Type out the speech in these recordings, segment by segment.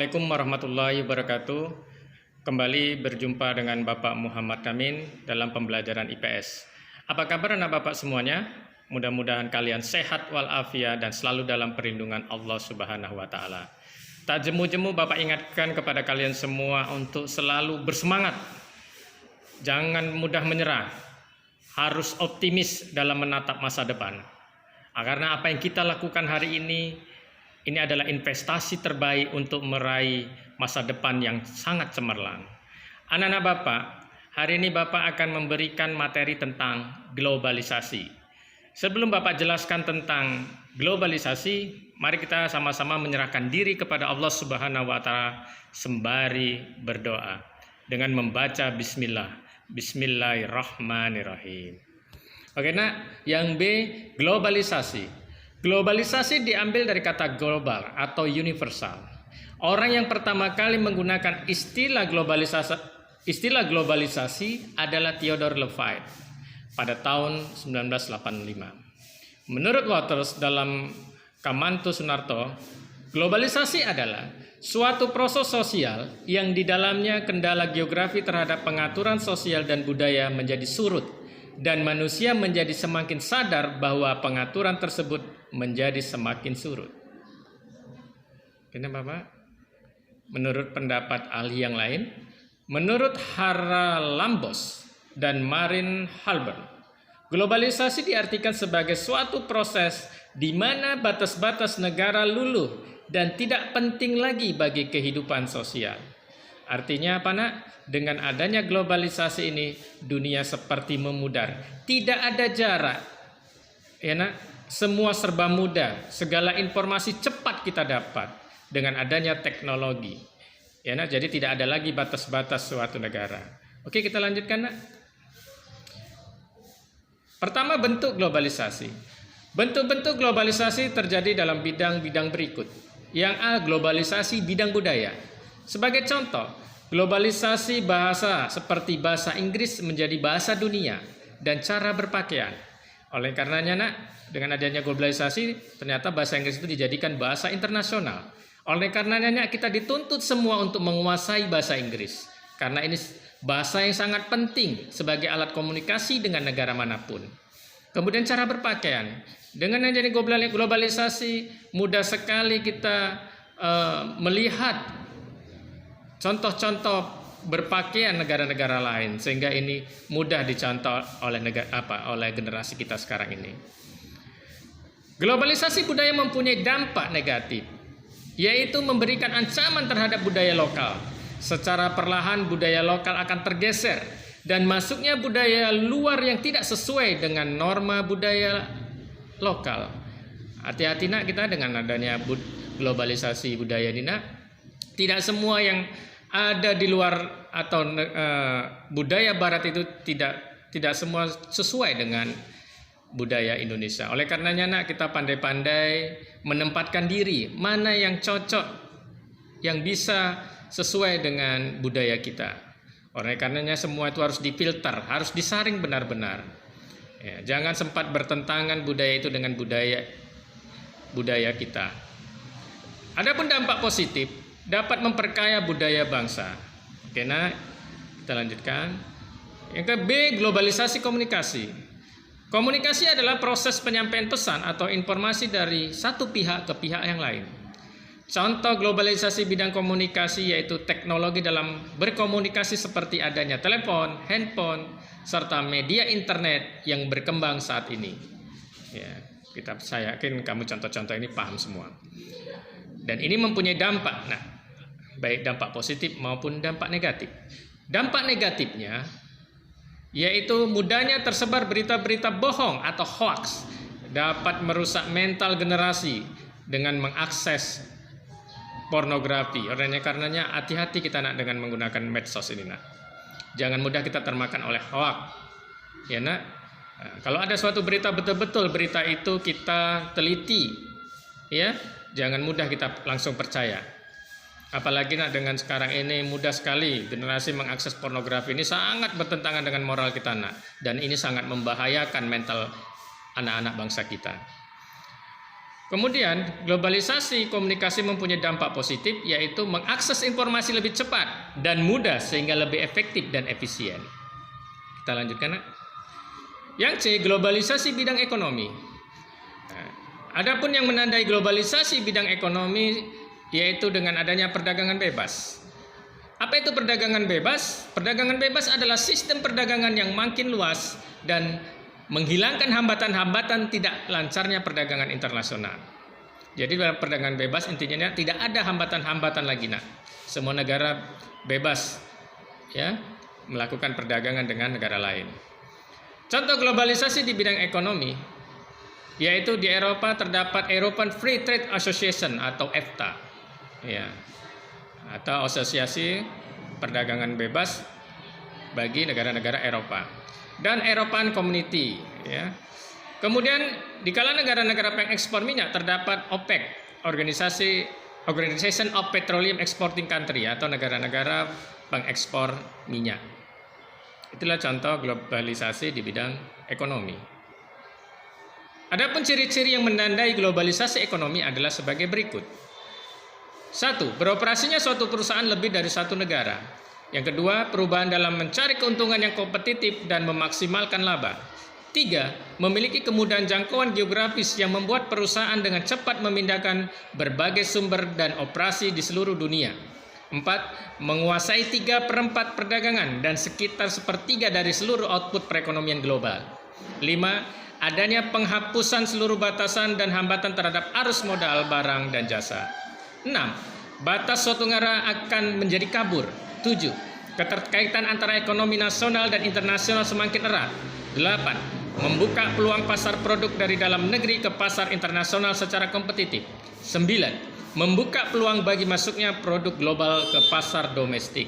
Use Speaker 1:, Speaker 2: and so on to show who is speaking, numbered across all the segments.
Speaker 1: Assalamualaikum warahmatullahi wabarakatuh. Kembali berjumpa dengan Bapak Muhammad Amin dalam pembelajaran IPS. Apa kabar anak Bapak semuanya? Mudah-mudahan kalian sehat walafiat dan selalu dalam perlindungan Allah Subhanahu wa taala. Tak jemu-jemu Bapak ingatkan kepada kalian semua untuk selalu bersemangat. Jangan mudah menyerah. Harus optimis dalam menatap masa depan. Karena apa yang kita lakukan hari ini adalah investasi terbaik untuk meraih masa depan yang sangat cemerlang. Anak-anak Bapak, hari ini Bapak akan memberikan materi tentang globalisasi. Sebelum Bapak jelaskan tentang globalisasi, mari kita sama-sama menyerahkan diri kepada Allah Subhanahu wa taala sembari berdoa dengan membaca bismillah. Bismillahirrahmanirrahim. Oke, nak, yang B, globalisasi. Globalisasi diambil dari kata global atau universal. Orang yang pertama kali menggunakan istilah globalisasi adalah Theodore Levitt pada tahun 1985. Menurut Waters dalam Kamanto Sunarto, globalisasi adalah suatu proses sosial yang di dalamnya kendala geografi terhadap pengaturan sosial dan budaya menjadi surut dan manusia menjadi semakin sadar bahwa pengaturan tersebut menjadi semakin surut. Kenapa Pak? Menurut pendapat ahli yang lain, menurut Haralambos dan Marin Halbern, globalisasi diartikan sebagai suatu proses di mana batas-batas negara luluh dan tidak penting lagi bagi kehidupan sosial. Artinya apa, nak? Dengan adanya globalisasi ini, dunia seperti memudar. Tidak ada jarak. Ya, nak? Semua serba mudah. Segala informasi cepat kita dapat dengan adanya teknologi. Ya, nak? Jadi tidak ada lagi batas-batas suatu negara. Oke, kita lanjutkan, nak. Pertama, bentuk globalisasi. Bentuk-bentuk globalisasi terjadi dalam bidang-bidang berikut. Yang A, globalisasi bidang budaya. Sebagai contoh, globalisasi bahasa seperti bahasa Inggris menjadi bahasa dunia dan cara berpakaian. Oleh karenanya, nak, dengan adanya globalisasi, ternyata bahasa Inggris itu dijadikan bahasa internasional. Oleh karenanya, kita dituntut semua untuk menguasai bahasa Inggris. Karena ini bahasa yang sangat penting sebagai alat komunikasi dengan negara manapun. Kemudian cara berpakaian. Dengan adanya globalisasi, mudah sekali kita melihat contoh-contoh berpakaian negara-negara lain, sehingga ini mudah dicontoh oleh oleh generasi kita sekarang ini. Globalisasi budaya mempunyai dampak negatif, yaitu memberikan ancaman terhadap budaya lokal. Secara perlahan budaya lokal akan tergeser dan masuknya budaya luar yang tidak sesuai dengan norma budaya lokal. Hati-hati, nak, kita dengan adanya globalisasi budaya ini, nak. Tidak semua yang ada di luar atau budaya barat itu tidak semua sesuai dengan budaya Indonesia. Oleh karenanya, nak, kita pandai-pandai menempatkan diri mana yang cocok, yang bisa sesuai dengan budaya kita. Oleh karenanya semua itu harus difilter, harus disaring benar-benar. Ya, jangan sempat bertentangan budaya itu dengan budaya kita. Adapun dampak positif dapat memperkaya budaya bangsa. Oke, nah, kita lanjutkan. Yang ke B, globalisasi komunikasi. Komunikasi adalah proses penyampaian pesan atau informasi dari satu pihak ke pihak yang lain. Contoh globalisasi bidang komunikasi yaitu teknologi dalam berkomunikasi seperti adanya telepon, handphone, serta media internet yang berkembang saat ini. Ya, saya yakin kamu contoh-contoh ini paham semua. Dan ini mempunyai dampak, nah, baik dampak positif maupun dampak negatif. Dampak negatifnya yaitu mudahnya tersebar berita-berita bohong atau hoax, dapat merusak mental generasi dengan mengakses pornografi. Oleh karenanya hati-hati kita, nak, dengan menggunakan medsos ini, nak. Jangan mudah kita termakan oleh hoax. Ya, nak. Nah, kalau ada suatu berita, betul-betul berita itu kita teliti. Ya, jangan mudah kita langsung percaya. Apalagi, nak, dengan sekarang ini mudah sekali generasi mengakses pornografi. Ini sangat bertentangan dengan moral kita, nak, dan ini sangat membahayakan mental anak-anak bangsa kita. Kemudian, globalisasi komunikasi mempunyai dampak positif, yaitu mengakses informasi lebih cepat dan mudah sehingga lebih efektif dan efisien. Kita lanjutkan. Yang C, globalisasi bidang ekonomi. Adapun yang menandai globalisasi bidang ekonomi yaitu dengan adanya perdagangan bebas. Apa itu perdagangan bebas? Perdagangan bebas adalah sistem perdagangan yang makin luas dan menghilangkan hambatan-hambatan tidak lancarnya perdagangan internasional. Jadi dalam perdagangan bebas intinya tidak ada hambatan-hambatan lagi, nak. Semua negara bebas ya melakukan perdagangan dengan negara lain. Contoh globalisasi di bidang ekonomi yaitu di Eropa terdapat European Free Trade Association atau EFTA. Ya. Atau asosiasi perdagangan bebas bagi negara-negara Eropa. Dan European Community, ya. Kemudian di kalangan negara-negara pengekspor minyak terdapat OPEC, Organization of Petroleum Exporting Country, atau negara-negara pengekspor minyak. Itulah contoh globalisasi di bidang ekonomi. Adapun ciri-ciri yang menandai globalisasi ekonomi adalah sebagai berikut. 1. Beroperasinya suatu perusahaan lebih dari satu negara. Yang kedua, perubahan dalam mencari keuntungan yang kompetitif dan memaksimalkan laba. 3. Memiliki kemudahan jangkauan geografis yang membuat perusahaan dengan cepat memindahkan berbagai sumber dan operasi di seluruh dunia. 4. Menguasai 3/4 perdagangan dan sekitar 1/3 dari seluruh output perekonomian global. 5. Adanya penghapusan seluruh batasan dan hambatan terhadap arus modal barang dan jasa. 6. Batas suatu negara akan menjadi kabur. 7. Keterkaitan antara ekonomi nasional dan internasional semakin erat. 8. Membuka peluang pasar produk dari dalam negeri ke pasar internasional secara kompetitif. 9. Membuka peluang bagi masuknya produk global ke pasar domestik.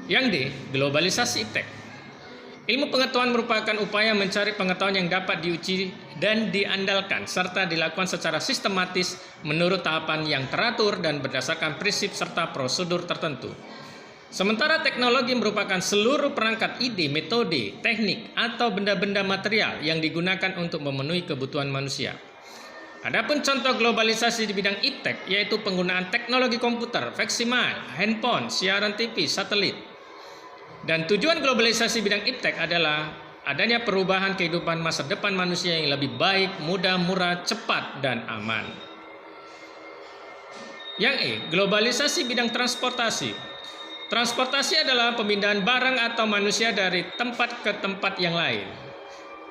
Speaker 1: Yang D. Globalisasi iptek. Ilmu pengetahuan merupakan upaya mencari pengetahuan yang dapat diuji dan diandalkan serta dilakukan secara sistematis menurut tahapan yang teratur dan berdasarkan prinsip serta prosedur tertentu. Sementara teknologi merupakan seluruh perangkat ide, metode, teknik, atau benda-benda material yang digunakan untuk memenuhi kebutuhan manusia. Adapun contoh globalisasi di bidang iptek yaitu penggunaan teknologi komputer, faksimiles, handphone, siaran TV, satelit. Dan tujuan globalisasi bidang iptek adalah adanya perubahan kehidupan masa depan manusia yang lebih baik, mudah, murah, cepat, dan aman. Yang E. Globalisasi bidang transportasi. Transportasi adalah pemindahan barang atau manusia dari tempat ke tempat yang lain.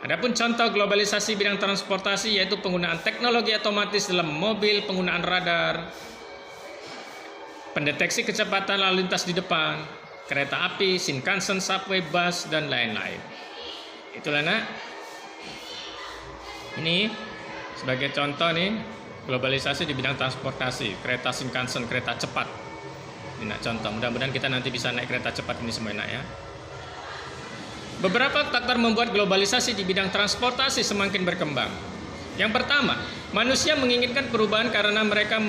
Speaker 1: Adapun contoh globalisasi bidang transportasi yaitu penggunaan teknologi otomatis dalam mobil, penggunaan radar, pendeteksi kecepatan lalu lintas di depan, kereta api, Shinkansen, subway, bus, dan lain-lain. Itulah, nak. Ini sebagai contoh nih globalisasi di bidang transportasi, kereta Shinkansen, kereta cepat. Ini nak contoh. Mudah-mudahan kita nanti bisa naik kereta cepat ini semua, nak, ya. Beberapa faktor membuat globalisasi di bidang transportasi semakin berkembang. Yang pertama, manusia menginginkan perubahan karena mereka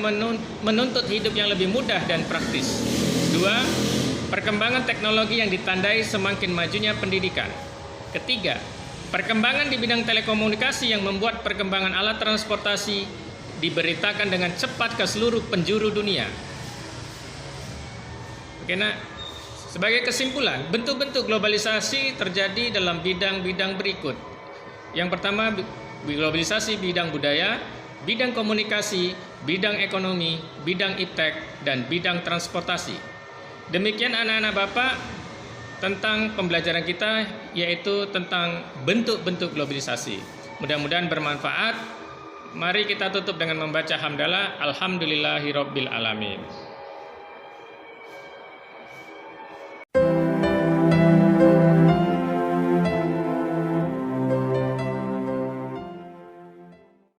Speaker 1: menuntut hidup yang lebih mudah dan praktis. 2. Perkembangan teknologi yang ditandai semakin majunya pendidikan. Ketiga, perkembangan di bidang telekomunikasi yang membuat perkembangan alat transportasi diberitakan dengan cepat ke seluruh penjuru dunia. Oke, nak. Sebagai kesimpulan, bentuk-bentuk globalisasi terjadi dalam bidang-bidang berikut. Yang pertama, globalisasi bidang budaya, bidang komunikasi, bidang ekonomi, bidang iptek, dan bidang transportasi. Demikian anak-anak Bapak tentang pembelajaran kita yaitu tentang bentuk-bentuk globalisasi. Mudah-mudahan bermanfaat. Mari kita tutup dengan membaca hamdalah. Alhamdulillahirabbil alamin.